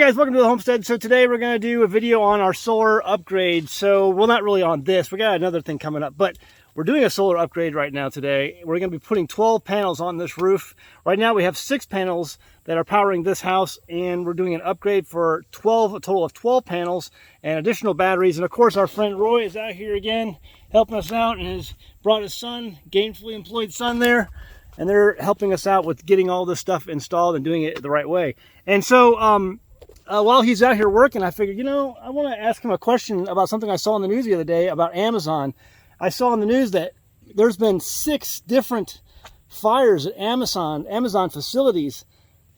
guys, welcome to the Homestead. So today we're going to do a video on our solar upgrade. So, well, not really on this. We got another thing coming up, but we're doing a solar upgrade right now today. We're going to be putting 12 panels on this roof. Right now we have 6 panels that are powering this house, and we're doing an upgrade for a total of 12 panels and additional batteries. And of course, our friend Roy is out here again helping us out and has brought his son, gainfully employed son there. And they're helping us out with getting all this stuff installed and doing it the right way. And so while he's out here working, I figured, you know, I want to ask him a question about something I saw in the news the other day about Amazon. I saw in the news that there's been 6 different fires at Amazon facilities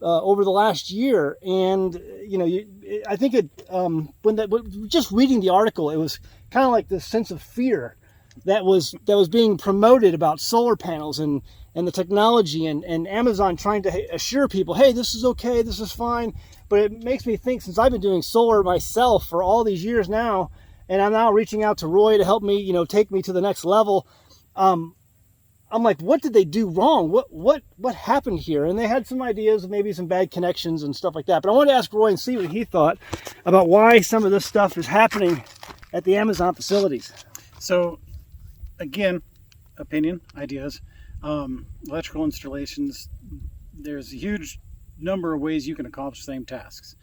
over the last year. And, you know, I think just reading the article, it was kind of like this sense of fear that was being promoted about solar panels and the technology and Amazon trying to assure people, hey, this is okay, this is fine. But it makes me think, since I've been doing solar myself for all these years now, and I'm now reaching out to Roy to help me, you know, take me to the next level. I'm like, what did they do wrong? What happened here? And they had some ideas of maybe some bad connections and stuff like that. But I wanted to ask Roy and see what he thought about why some of this stuff is happening at the Amazon facilities. So, again, opinion, ideas. Electrical installations, there's a huge number of ways you can accomplish the same tasks.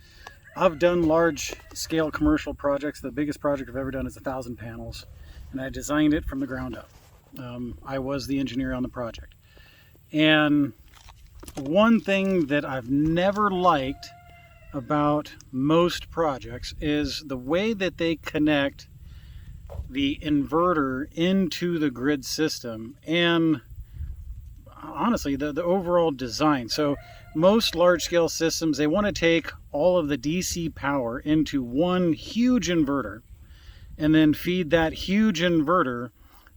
I've done large scale commercial projects. The biggest project I've ever done is 1,000 panels, and I designed it from the ground up. I was the engineer on the project. And one thing that I've never liked about most projects is the way that they connect the inverter into the grid system, and honestly the overall design. So most large-scale systems, they want to take all of the DC power into one huge inverter and then feed that huge inverter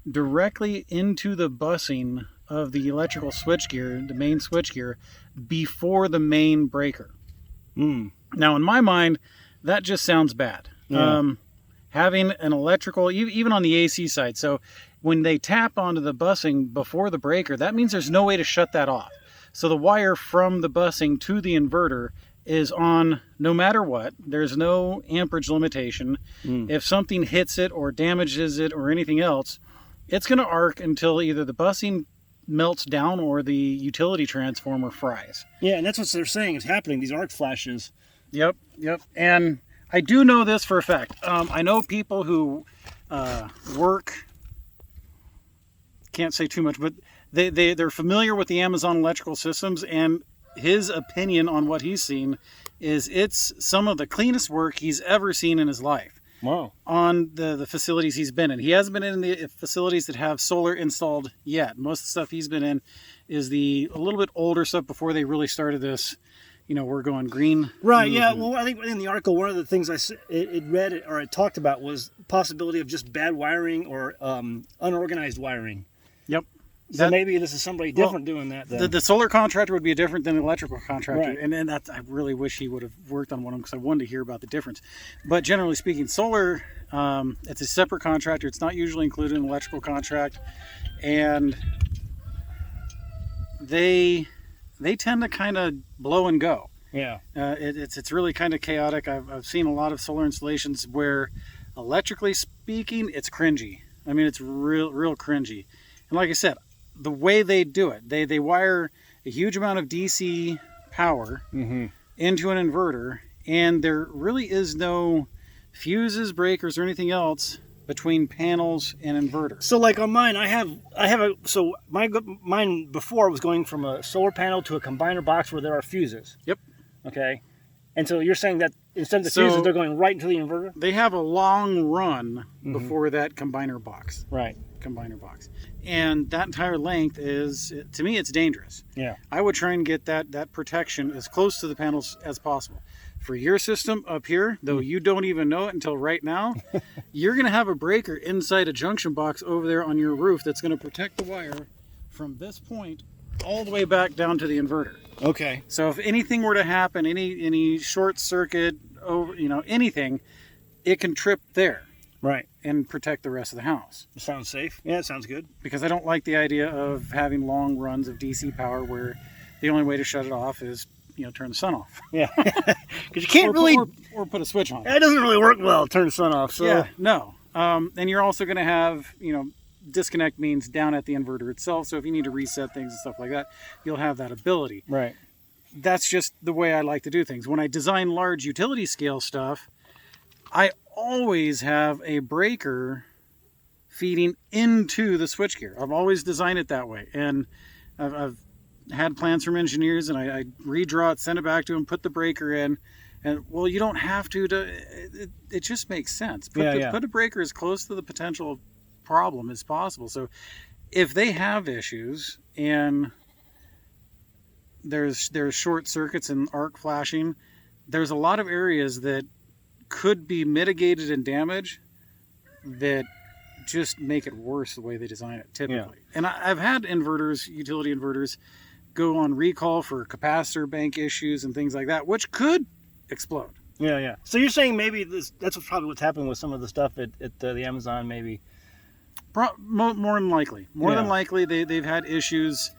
directly into the busing of the electrical switchgear, the main switchgear, before the main breaker. Now in my mind, that just sounds bad. Having an electrical, even on the AC side, so when they tap onto the busing before the breaker, that means there's no way to shut that off. So the wire from the busing to the inverter is on no matter what. There's no amperage limitation. If something hits it or damages it or anything else, it's going to arc until either the busing melts down or the utility transformer fries. Yeah, and that's what they're saying is happening, these arc flashes. Yep. And I do know this for a fact. I know people who work, can't say too much, but they're familiar with the Amazon electrical systems, and his opinion on what he's seen is it's some of the cleanest work he's ever seen in his life. Wow. On the facilities he's been in. He hasn't been in the facilities that have solar installed yet. Most of the stuff he's been in is a little bit older stuff before they really started this, you know, we're going green. Right, yeah. Well, I think in the article, one of the things it talked about was possibility of just bad wiring or unorganized wiring. Yep. So maybe this is somebody different doing that then. The solar contractor would be different than the electrical contractor. Right. And that's, I really wish he would have worked on one of them because I wanted to hear about the difference. But generally speaking, solar, it's a separate contractor. It's not usually included in an electrical contract. And they tend to kind of blow and go. Yeah. It's really kind of chaotic. I've seen a lot of solar installations where electrically speaking, it's cringy. I mean, it's real cringy. And like I said, the way they do it, they wire a huge amount of DC power into an inverter, and there really is no fuses, breakers, or anything else between panels and inverter. So like on mine, mine before was going from a solar panel to a combiner box where there are fuses. Yep. Okay. And so you're saying that instead of the fuses, they're going right into the inverter? They have a long run before that combiner box. Right. Combiner box. And that entire length is, to me, it's dangerous. Yeah. I would try and get that protection as close to the panels as possible. For your system up here, though you don't even know it until right now, you're going to have a breaker inside a junction box over there on your roof that's going to protect the wire from this point all the way back down to the inverter. Okay. So if anything were to happen, any short circuit, anything, it can trip there. Right. And protect the rest of the house. It sounds safe. Yeah, it sounds good. Because I don't like the idea of having long runs of DC power where the only way to shut it off is turn the sun off. Yeah, because you can't really or put a switch on. It doesn't really work well. Turn the sun off. So yeah, no. And you're also going to have disconnect means down at the inverter itself. So if you need to reset things and stuff like that, you'll have that ability. Right. That's just the way I like to do things. When I design large utility scale stuff, I always have a breaker feeding into the switchgear. I've always designed it that way. And I've had plans from engineers, and I redraw it, send it back to them, put the breaker in. And, well, you don't have to. It just makes sense. Put a breaker as close to the potential problem as possible. So if they have issues and there's short circuits and arc flashing, there's a lot of areas that could be mitigated and damaged that just make it worse the way they design it typically. Yeah. And I've had inverters, utility inverters, go on recall for capacitor bank issues and things like that, which could explode. Yeah. So you're saying maybe that's probably what's happening with some of the stuff at the Amazon, maybe? More than likely. More than likely, they've had issues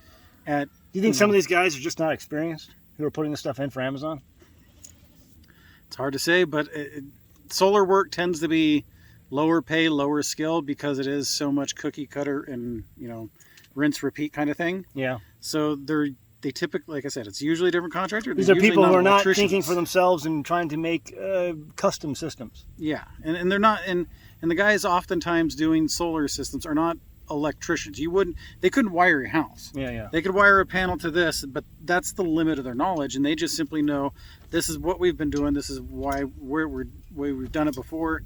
at... Do you think some of these guys are just not experienced who are putting this stuff in for Amazon? It's hard to say, but solar work tends to be lower pay, lower skill because it is so much cookie cutter and, rinse repeat kind of thing. Yeah. So they typically, like I said, it's usually a different contractor. These are people who are not thinking for themselves and trying to make custom systems. Yeah, and they're not, and the guys oftentimes doing solar systems are not electricians. They couldn't wire your house. Yeah. They could wire a panel to this, but that's the limit of their knowledge, and they just simply know this is what we've been doing. This is why we've done it before.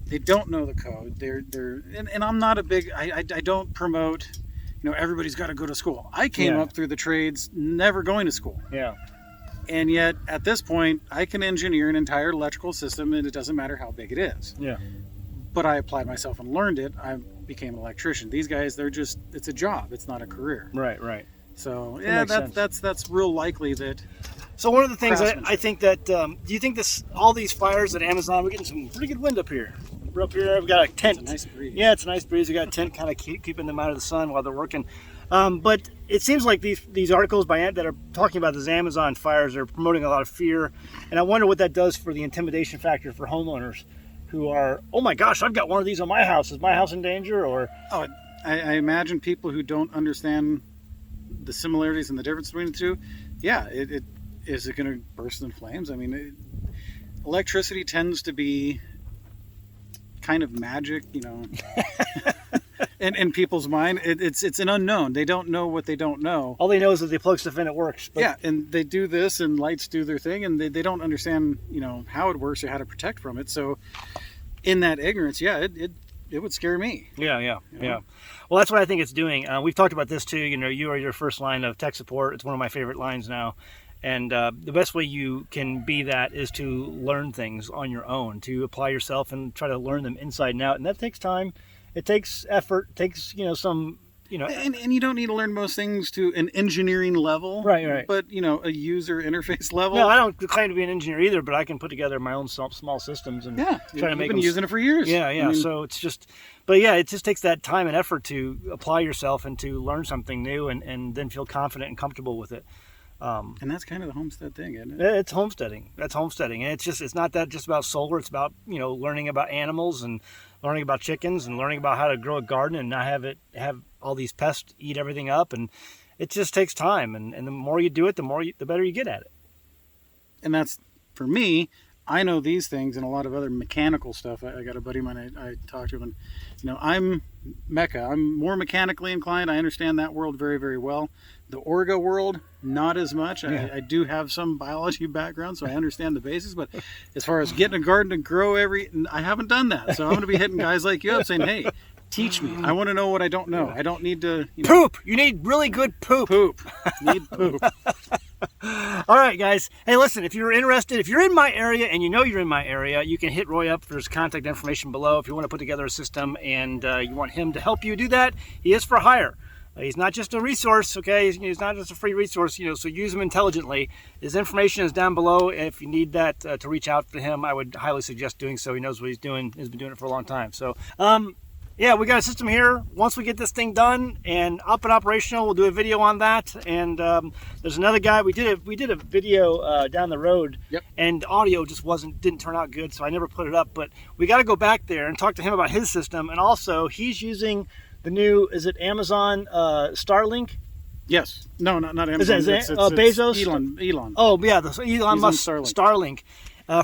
They don't know the code. And I'm not a big. I don't promote. Everybody's got to go to school. I came up through the trades, never going to school. Yeah. And yet, at this point, I can engineer an entire electrical system, and it doesn't matter how big it is. Yeah. But I applied myself and learned it. I became an electrician. These guys, it's a job. It's not a career. Right. So, that's real likely that... So one of the things I think that, do you think all these fires at Amazon, we're getting some pretty good wind up here. We're up here, we've got a tent. It's a nice breeze. Yeah, it's a nice breeze. We got a tent kind of keeping them out of the sun while they're working. But it seems like these articles that are talking about these Amazon fires are promoting a lot of fear. And I wonder what that does for the intimidation factor for homeowners who are, oh my gosh, I've got one of these on my house. Is my house in danger? Or I imagine people who don't understand the similarities and the difference between the two. Yeah, is it going to burst in flames? I mean, electricity tends to be kind of magic, in people's mind. It's an unknown. They don't know what they don't know. All they know is that they plug stuff in, it works. But... Yeah, and they do this, and lights do their thing, and they don't understand, how it works or how to protect from it. So, in that ignorance, it would scare me. Yeah. Well, that's what I think it's doing. We've talked about this too. You are your first line of tech support. It's one of my favorite lines now. And the best way you can be that is to learn things on your own, to apply yourself and try to learn them inside and out. And that takes time. It takes effort. It takes, some, And you don't need to learn most things to an engineering level. Right. But, a user interface level. No, I don't claim to be an engineer either, but I can put together my own small systems and try to make them. You've been using it for years. Yeah. So it's just, it just takes that time and effort to apply yourself and to learn something new and then feel confident and comfortable with it. And that's kind of the homestead thing, isn't it? It's homesteading. That's homesteading. And it's not that just about solar. It's about, learning about animals and learning about chickens and learning about how to grow a garden and not have all these pests eat everything up. And it just takes time. And the more you do it, the better you get at it. And that's, for me, I know these things and a lot of other mechanical stuff. I got a buddy of mine I talked to him, and I'm Mecca. I'm more mechanically inclined. I understand that world very, very well. The Orga world, not as much. Yeah. I do have some biology background, so I understand the basics. But as far as getting a garden to grow I haven't done that. So I'm going to be hitting guys like you up saying, hey, teach me. I want to know what I don't know. I don't need to... Poop! You need really good poop. Need poop. All right, guys. Hey, listen, if you're interested, if you're in my area and you're in my area, you can hit Roy up. There's contact information below. If you want to put together a system and you want him to help you do that, he is for hire. He's not just a resource, okay? He's not just a free resource, so use him intelligently. His information is down below. If you need that to reach out to him, I would highly suggest doing so. He knows what he's doing. He's been doing it for a long time. So, yeah, we got a system here. Once we get this thing done and up and operational, we'll do a video on that. And there's another guy. We did a video down the road, Yep. and the audio just didn't turn out good, so I never put it up. But we got to go back there and talk to him about his system. And also, he's using the new, is it Amazon Starlink? Yes. No, not Amazon. Is it it's Bezos? Elon. Oh yeah, the Elon Musk Starlink.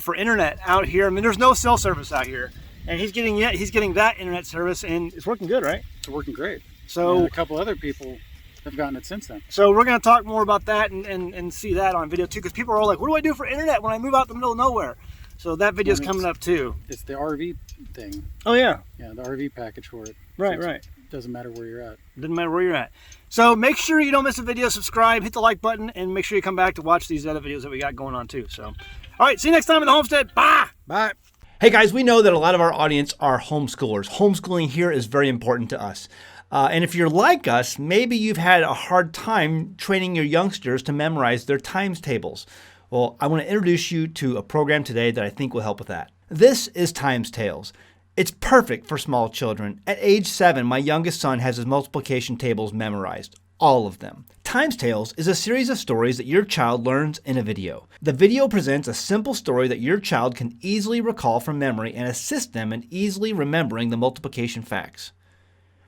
For internet out here. I mean, there's no cell service out here, and he's getting that internet service, and it's working good, right? It's working great. So and a couple other people have gotten it since then. So we're going to talk more about that and see that on video too, because people are all like, what do I do for internet when I move out in the middle of nowhere? So that video's coming up too. It's the RV thing. Oh yeah. Yeah, the RV package for it. Right, so right. Doesn't matter where you're at. Doesn't matter where you're at. So make sure you don't miss a video, subscribe, hit the like button, and make sure you come back to watch these other videos that we got going on too. So, all right, see you next time at the Homestead. Bye. Bye. Hey guys, we know that a lot of our audience are homeschoolers. Homeschooling here is very important to us. And if you're like us, maybe you've had a hard time training your youngsters to memorize their times tables. Well, I want to introduce you to a program today that I think will help with that. This is Times Tables. It's perfect for small children. At age 7, my youngest son has his multiplication tables memorized. All of them. Times Tales is a series of stories that your child learns in a video. The video presents a simple story that your child can easily recall from memory and assist them in easily remembering the multiplication facts.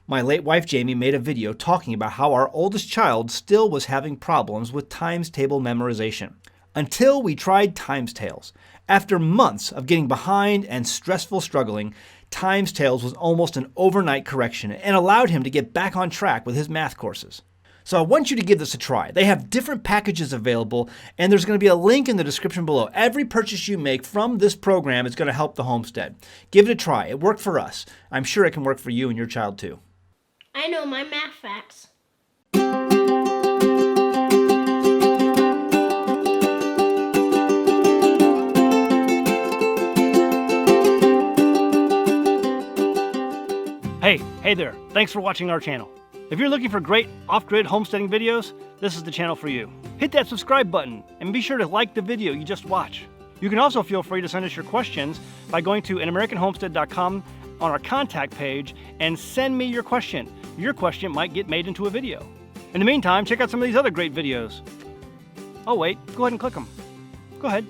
My late wife Jamie made a video talking about how our oldest child still was having problems with times table memorization. Until we tried Times Tales. After months of getting behind and stressful struggling, Times Tales was almost an overnight correction and allowed him to get back on track with his math courses. So I want you to give this a try. They have different packages available, and there's going to be a link in the description below. Every purchase you make from this program is going to help the homestead. Give it a try. It worked for us. I'm sure it can work for you and your child too. I know my math facts. Hey there, thanks for watching our channel. If you're looking for great off-grid homesteading videos, this is the channel for you. Hit that subscribe button and be sure to like the video you just watched. You can also feel free to send us your questions by going to anamericanhomestead.com on our contact page and send me your question. Your question might get made into a video. In the meantime, check out some of these other great videos. Oh wait, go ahead and click them. Go ahead.